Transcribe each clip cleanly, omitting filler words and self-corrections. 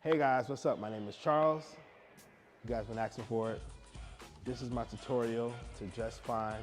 Hey guys, what's up? My name is Charles. You guys been asking for it. This is my tutorial to Just Fine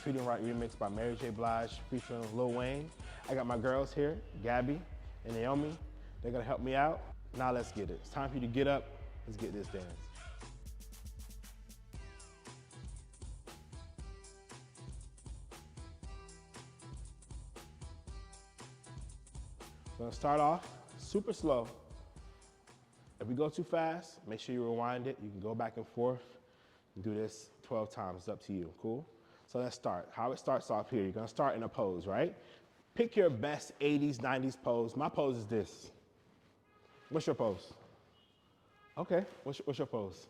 Treating Right remix by Mary J. Blige featuring Lil Wayne. I got my girls here, Gabby and Naomi. They're gonna help me out. Now let's get it. It's time for you to get up. Let's get this dance. We're gonna start off super slow. If we go too fast, make sure you rewind it. You can go back and forth and do this 12 times. It's up to you, cool? So let's start. How it starts off here, you're gonna start in a pose, right? Pick your best 80s, 90s pose. My pose is this. What's your pose? Okay, what's your pose?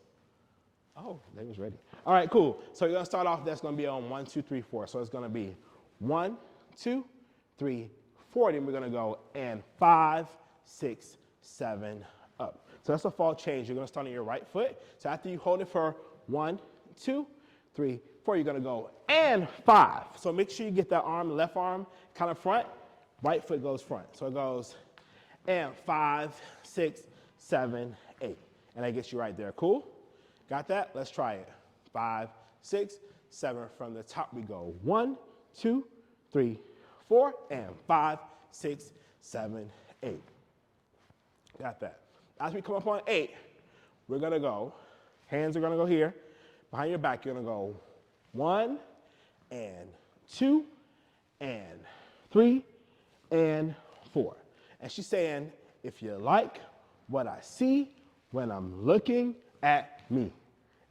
Oh, they was ready. All right, cool. So you're gonna start off, that's gonna be on 1, 2, 3, 4. So it's gonna be 1, 2, 3, 4. Then we're gonna go and 5, 6, 7, up. So that's a fall change. You're gonna start on your right foot. So after you hold it for 1, 2, 3, 4, you're gonna go and 5. So make sure you get that arm, left arm, kind of front. Right foot goes front. So it goes and 5, 6, 7, 8. And that gets you right there. Cool? Got that? Let's try it. 5, 6, 7. From the top we go 1, 2, 3, 4, and 5, 6, 7, 8. Got that. As we come up on 8, we're gonna go, hands are gonna go here. Behind your back, you're gonna go 1 and 2 and 3 and 4. And she's saying, if you like what I see when I'm looking at me.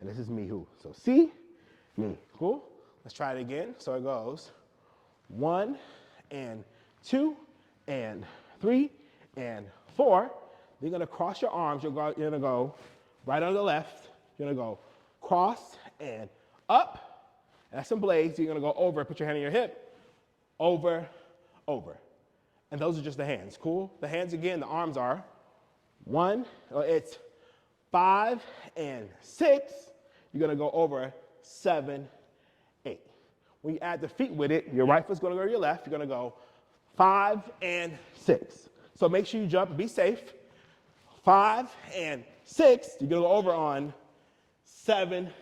And this is me who? So see, me, cool? Let's try it again. So it goes 1 and 2 and 3 and 4. You're gonna cross your arms. You're gonna go right on the left. You're gonna go cross and up. And that's some blades. You're gonna go over, put your hand on your hip, over, over. And those are just the hands, cool? The hands again, the arms are 1, it's 5 and 6. You're gonna go over 7, 8. When you add the feet with it, your right foot's gonna go to your left. You're gonna go 5 and 6. So make sure you jump, be safe. 5 and 6, you're gonna go over on 7,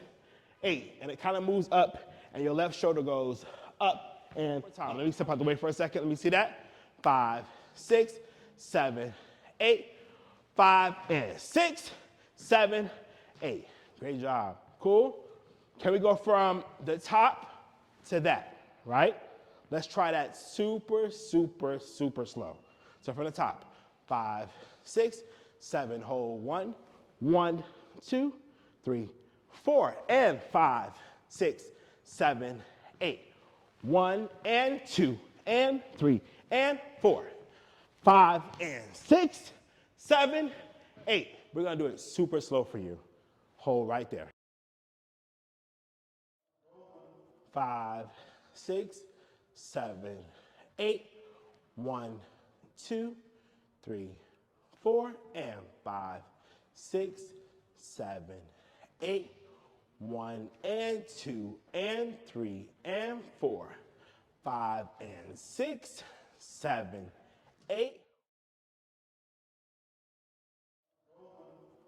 8. And it kind of moves up and your left shoulder goes up and time. Let me step out the way for a second. Let me see that. 5, 6, 7, 8. 5 and 6, 7, 8. Great job. Cool? Can we go from the top to that, right? Let's try that super, super, super slow. So from the top, 5, 6, 7, hold 1, 1, 2, 3, 4, and 5, 6, 7, 8. 1 and 2 and 3 and 4, 5 and 6, 7, 8. We're gonna do it super slow for you. Hold right there. 5, 6, 7, 8. 1, 2, 3, 4, and 5, 6, 7, 8. 1 and 2 and 3 and 4, 5 and 6, 7, 8.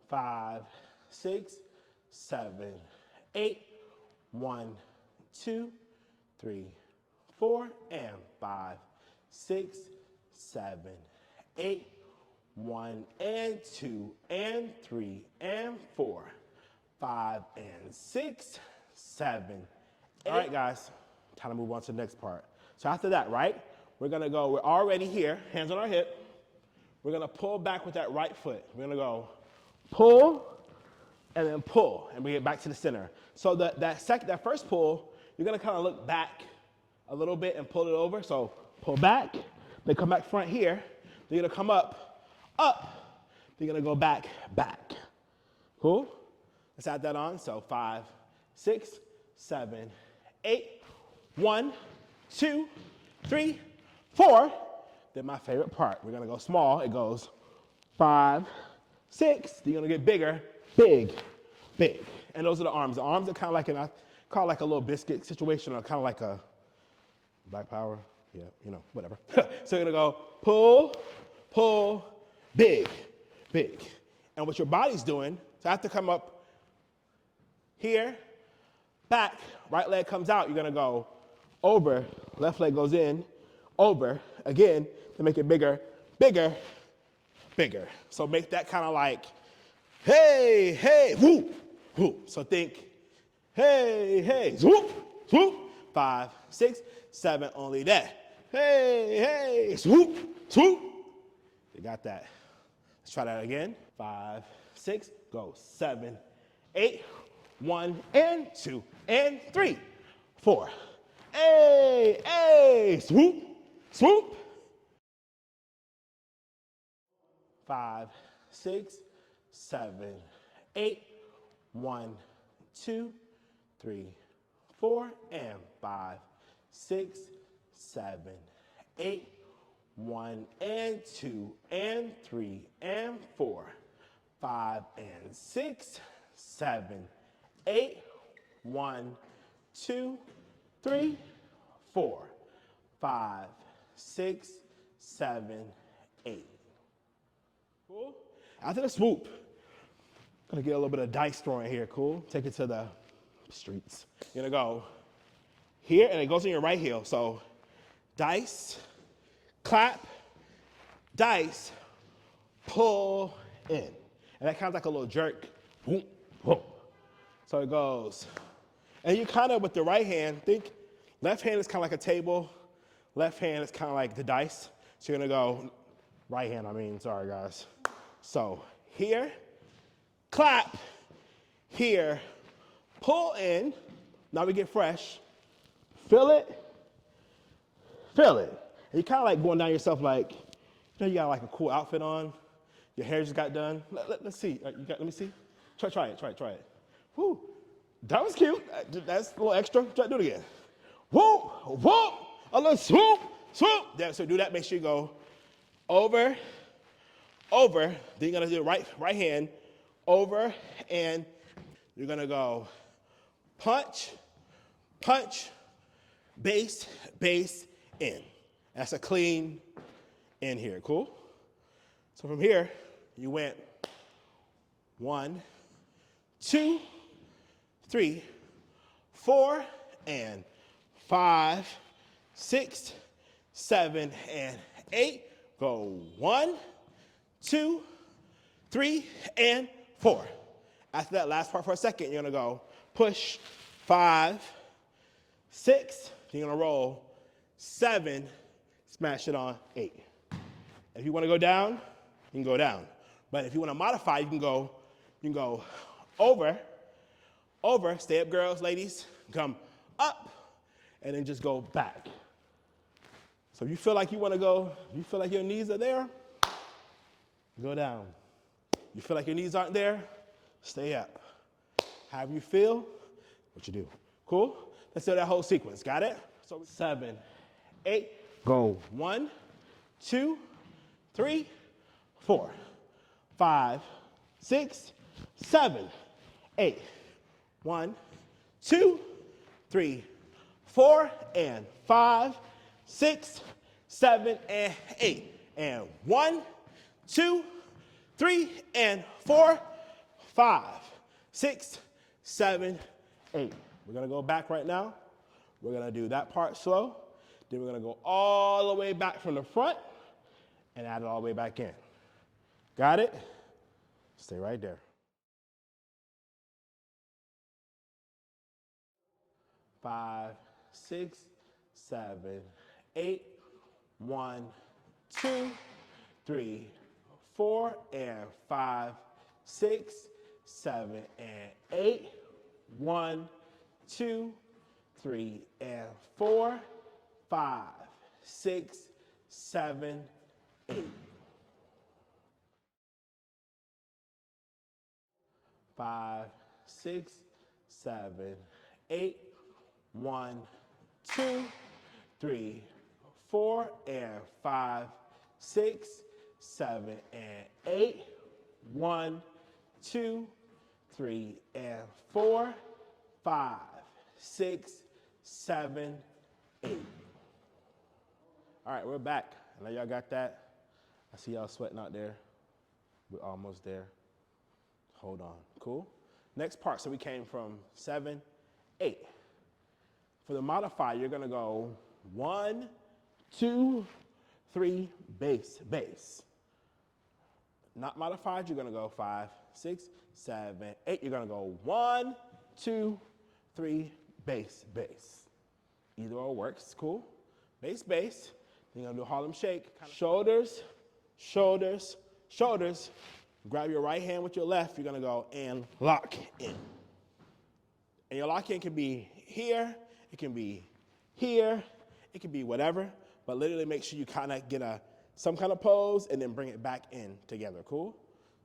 5, 6, 7, 8. 1, 2, 3, 4, and 5, 6, 7, 8. 1 and 2 and 3 and 4, 5 and 6, 7, 8. All right, guys, time to move on to the next part. So after that, right, we're already here, hands on our hip. We're gonna pull back with that right foot. We're gonna go pull and then pull, and we get back to the center. So that first pull, you're gonna kind of look back a little bit and pull it over. So pull back, then come back front here. Then you're gonna come up, then you're gonna go back, back. Cool? Let's add that on. So 5, 6, 7, 8. 1, 2, 3, 4. Then my favorite part, we're gonna go small. It goes 5, 6. Then you're gonna get bigger, big, big. And those are the arms. The arms are kind of like I call it like a little biscuit situation, or kind of like a Black Power. Yeah, you know, whatever. So you're gonna go pull, pull, big, big. and what your body's doing. So I have to come up here, back, right leg comes out. You're gonna go over, left leg goes in, over, again, to make it bigger, bigger, bigger. So make that kind of like, hey, hey, whoop, whoop. So think, hey, hey, whoop, whoop. 5, 6, 7, only that. Hey, hey, swoop, swoop. You got that. Let's try that again. 5, 6, go. 7, 8, 1 and 2 and 3, 4. Hey, hey, swoop, swoop. 5, 6, 7, 8, 1, 2, 3, 4, and 5, 6, 7, 8, 1 and 2 and 3 and 4, 5 and 6, 7, 8, 1, 2, 3, 4, 5, 6, 7, 8. Cool? After the swoop, gonna get a little bit of dice throwing here, cool? Take it to the streets. You're gonna go here, and it goes in your right heel. So dice, clap, dice, pull in. And that kind of like a little jerk. Boom, boom. So it goes. And you kind of, with the right hand, think left hand is kind of like a table. Left hand is kind of like the dice. So you're gonna go, right hand, sorry guys. So here, clap, here, pull in. Now we get fresh. Feel it, feel it. And you kind of like going down yourself like, you got like a cool outfit on. Your hair just got done. Let's see. Let me see. Try it. Whoo, that was cute. That's a little extra. Do it again. Whoop, whoop, a little swoop, swoop. Yeah, so do that. Make sure you go over, over. Then you're gonna do right hand, over, and you're gonna go punch, punch, base, base, in. That's a clean in here, cool? So from here, you went 1, 2, 3, 4, and 5, 6, 7, and 8. Go 1, 2, 3, and 4. After that last part for a second, you're gonna go push 5, 6, you're gonna roll 7, smash it on 8. If you wanna go down, you can go down. But if you wanna modify, you can go over, over, stay up girls, ladies, come up, and then just go back. So if you feel like you wanna go, you feel like your knees are there, go down. You feel like your knees aren't there, stay up. However you feel, what you do. Cool? Let's do that whole sequence, got it? So 7, 8, go 1, 2, 3, 4, 5, 6, 7, 8. 1, 2, 3, 4, and 5, 6, 7, and 8. And 1, 2, 3, and 4, 5, 6, 7, 8. We're gonna go back right now. We're gonna do that part slow. Then we're gonna go all the way back from the front and add it all the way back in. Got it? Stay right there. 5, 6, 7, 8. 1, 2, 3, 4, and 5, 6, 7, and 8. 1, 2, 3, and 4, 5, 6, 7, 8. 5, 6, 7, 8. 1, 2, 3, 4, and 5, 6, 7, and 8. 1, 2, 3, and 4, 5, 6, 7, 8. All right, we're back. I know y'all got that. I see y'all sweating out there. We're almost there. hold on, cool? Next part, so we came from 7, 8. For the modifier, you're gonna go 1, 2, 3, bass, bass. Not modified, you're gonna go 5, 6, 7, 8. You're gonna go 1, 2, 3, bass, bass. Either or works, cool? Bass, bass. Then you're gonna do Harlem Shake. Shoulders, shoulders, shoulders. Grab your right hand with your left. You're gonna go and lock in. And your lock in can be here, it can be here, it can be whatever, but literally make sure you kind of get some kind of pose and then bring it back in together, cool?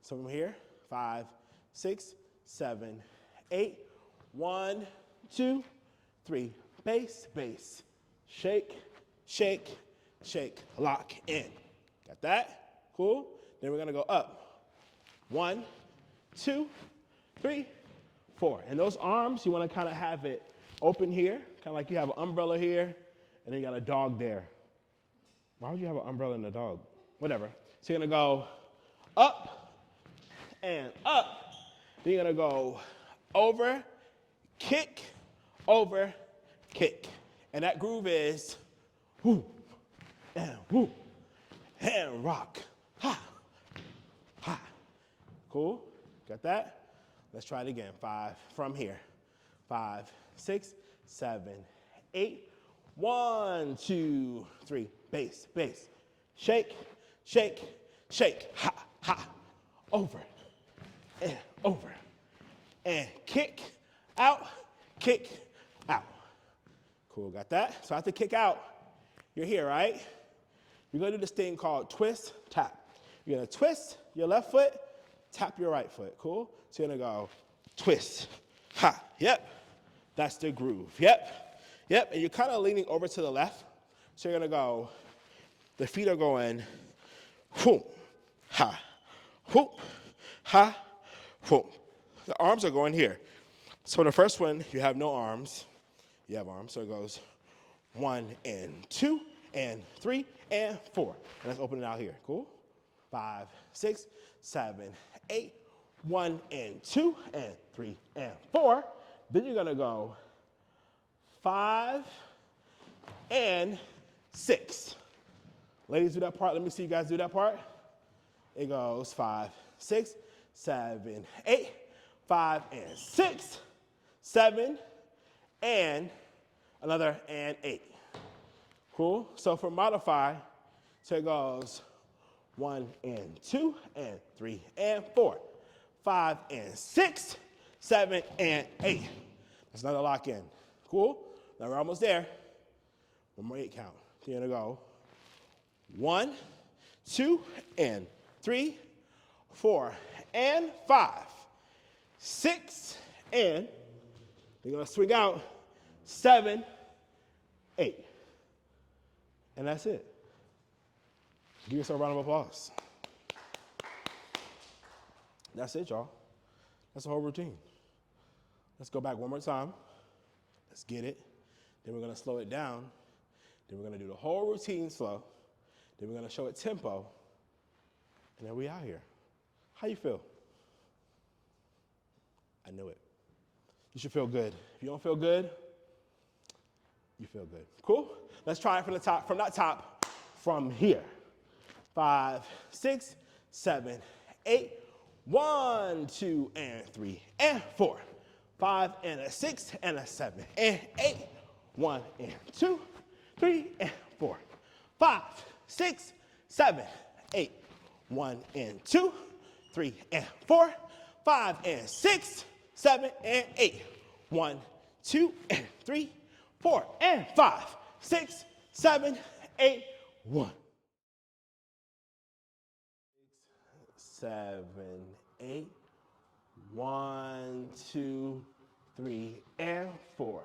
So from here, 5, 6, 7, 8, 1, 2, 3, bass, bass, shake, shake, shake, lock in. Got that? Cool? Then we're gonna go up. 1, 2, 3, 4. And those arms, you wanna kind of have it open here, kind of like you have an umbrella here, and then you got a dog there. Why would you have an umbrella and a dog? Whatever. So you're gonna go up and up. Then you're gonna go over, kick, over, kick. And that groove is whoo, and rock. Ha, ha. Cool? Got that? Let's try it again. 5 from here. 5, 6, 7, 8. 1, 2, 3. Bass, bass. Shake, shake, shake. Ha, ha. Over and over. And kick out, kick out. Cool, got that? So after kick out, you're here, right? You're gonna do this thing called twist, tap. You're gonna twist your left foot, tap your right foot, cool? So you're gonna go twist, ha, yep. That's the groove, yep, yep. And you're kind of leaning over to the left. So you're gonna go, the feet are going, whoop, ha, whoop, ha, whoop. The arms are going here. So the first one, you have no arms. You have arms, so it goes 1 and 2 and 3 and 4. And let's open it out here, cool? 5, 6, 7, 8, 1 and 2 and 3 and 4. Then you're gonna go 5 and 6. Ladies, do that part. Let me see you guys do that part. It goes 5, 6, 7, 8, 5 and 6, 7, and another and 8. Cool? So for modify, so it goes 1 and 2 and 3 and 4, 5 and 6, 7 and 8. That's another lock in. Cool? Now we're almost there. One more 8 count. So you're gonna go 1, 2 and 3, 4 and 5, 6 and you're gonna swing out 7, 8. And that's it. Give yourself a round of applause. That's it, y'all. That's the whole routine. Let's go back one more time. Let's get it. Then we're gonna slow it down. Then we're gonna do the whole routine slow. Then we're gonna show it tempo. And then we out here. How you feel? I knew it. You should feel good. If you don't feel good, you feel good. Cool? Let's try it from the top, from here. 5, 6, 7, 8. 1, 2, and 3, and 4. 5 and a 6 and a 7 and 8. 1 and 2, 3 and 4. 5, 6, 7, 8. 1 and 2, 3 and 4. 5 and 6, 7 and 8. 1, 2 and 3, 4 and 5, 6, 7, 8, 1. 7, 8. 1, 2, 3 and 4.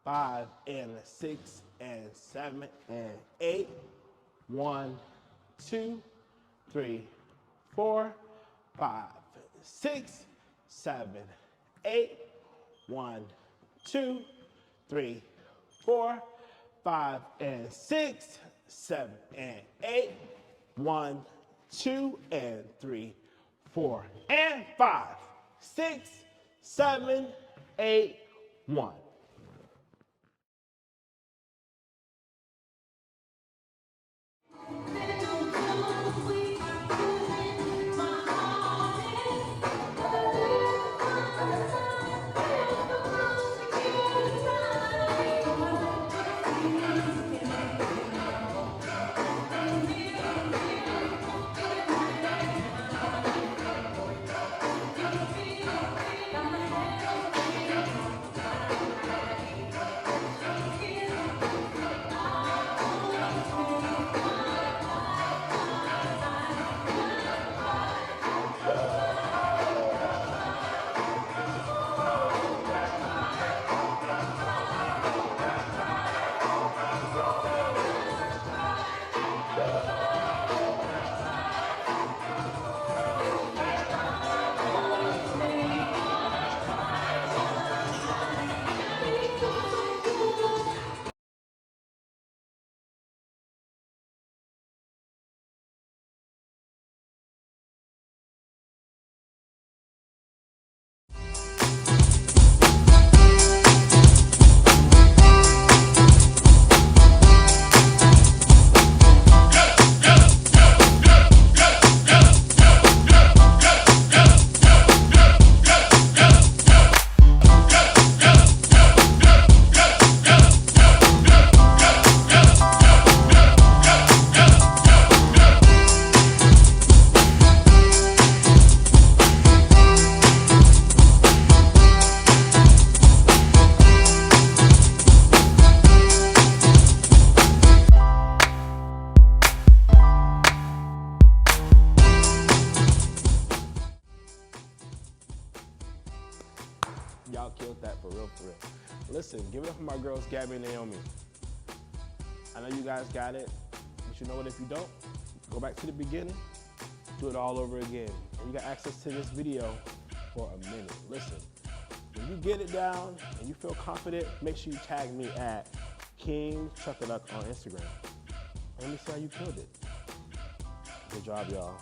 5 and 6 and 7 and 8. 1, 2, 3, 4, 5, 6, 7, 8. 1, 2, 3, 4, 5 and 6, 7 and 8. 1, 2 and 3, 4 and 5. 6, 7, 8, 1. Y'all killed that for real, for real. Listen, give it up for my girls, Gabby and Naomi. I know you guys got it, but you know what, if you don't, go back to the beginning, do it all over again. And you got access to this video for a minute. Listen, when you get it down and you feel confident, make sure you tag me at King Chuckaduck on Instagram. Let me see how you killed it. Good job, y'all.